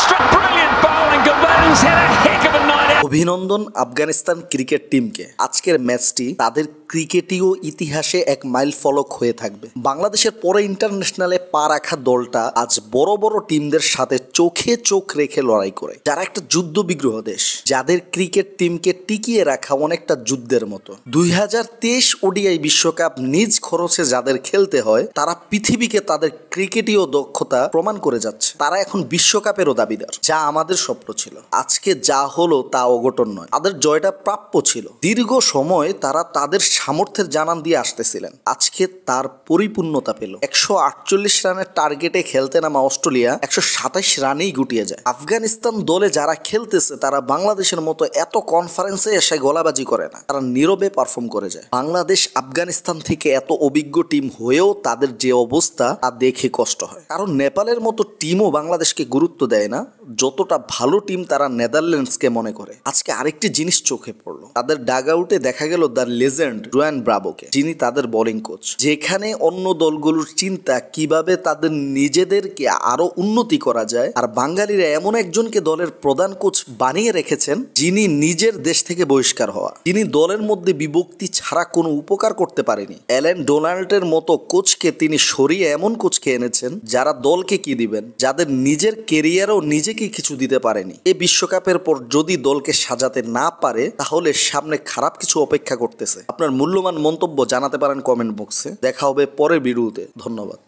struck brilliant bowling. Gavadu's had a heck of a night out. অভিনন্দন Afghanistan cricket টিমকে। আজকের ম্যাচটি তাদের ক্রিকেটীয় ইতিহাসে এক মাইল ফলক হয়ে থাকবে। বাংলাদেশের পরে ইন্টারন্যাশনালে পা রাখা দলটা আজ বড় বড় টিমদের সাথে চোখে চোখ রেখে লড়াই করে, যারা একটা যুদ্ধ বিগ্রহ দেশ, যাদের ক্রিকেট টিমকে টিকিয়ে রাখা অনেকটা যুদ্ধের মতো। 2023 ওডিআই বিশ্বকাপ নিজ খরচে যাদের খেলতে হয়, তারা পৃথিবীকে তাদের ক্রিকেটীয় দক্ষতা প্রমাণ করে যাচ্ছে। তারা এখন বিশ্বকাপেরও দাবিদার, যা আমাদের স্বপ্ন ছিল। আজকে যা হলো তা অঘটন নয়, তাদের জয়টা প্রাপ্য ছিল। দীর্ঘ সময় তারা তাদের সামর্থ্যের জানান দিয়ে আসতেছিলেন, আজকে তার পরিপূর্ণতা পেল। 148 রানের টার্গেটে খেলতে নামা অস্ট্রেলিয়া 127 রানেই গুটিয়ে যায়। আফগানিস্তান দলে যারা খেলতেছে তারা বাংলাদেশের মতো এত কনফারেন্সে এসে গলাবাজি করে না, তারা নীরবে পারফর্ম করে যায়। বাংলাদেশ আফগানিস্তান থেকে এত অভিজ্ঞ টিম হয়েও তাদের যে অবস্থা তা দেখে কষ্ট হয়, কারণ নেপালের মতো টিমও বাংলাদেশকে গুরুত্ব দেয় না যতটা ভালো টিম তারা নেদারল্যান্ডসকে মনে করে। আজকে আরেকটি জিনিস চোখে পড়লো, তাদের ডাগ আউটে দেখা গেল দ্য লেজেন্ড ডুয়ান ব্রাভোকে, যিনি তাদের বোলিং কোচ। যেখানে অন্য দলগুলোর চিন্তা কিভাবে তাদের নিজেদেরকে আরো উন্নতি করা যায়, আর বাঙালিরা এমন একজনকে দলের প্রধান কোচ বানিয়ে রেখেছেন যিনি নিজের দেশ থেকে বহিষ্কার হওয়া, যিনি দলের মধ্যে বিভক্তি ছাড়া কোনো উপকার করতে পারেনি। অ্যালেন ডোনাল্ডের মতো কোচকে তিনি সরিয়ে এমন কোচকে এনেছেন যারা দলকে কি দিবেন, যাদের নিজের কেরিয়ারও নিজেকে কিছু দিতে পারেনি। এই বিশ্বকাপের পর যদি দলকে সাজাতে না পারে, তাহলে সামনে খারাপ কিছু অপেক্ষা করতেছে। আপনার মূল্যবান মন্তব্য জানাতে পারেন কমেন্ট বক্সে। দেখা হবে পরের ভিডিওতে। ধন্যবাদ।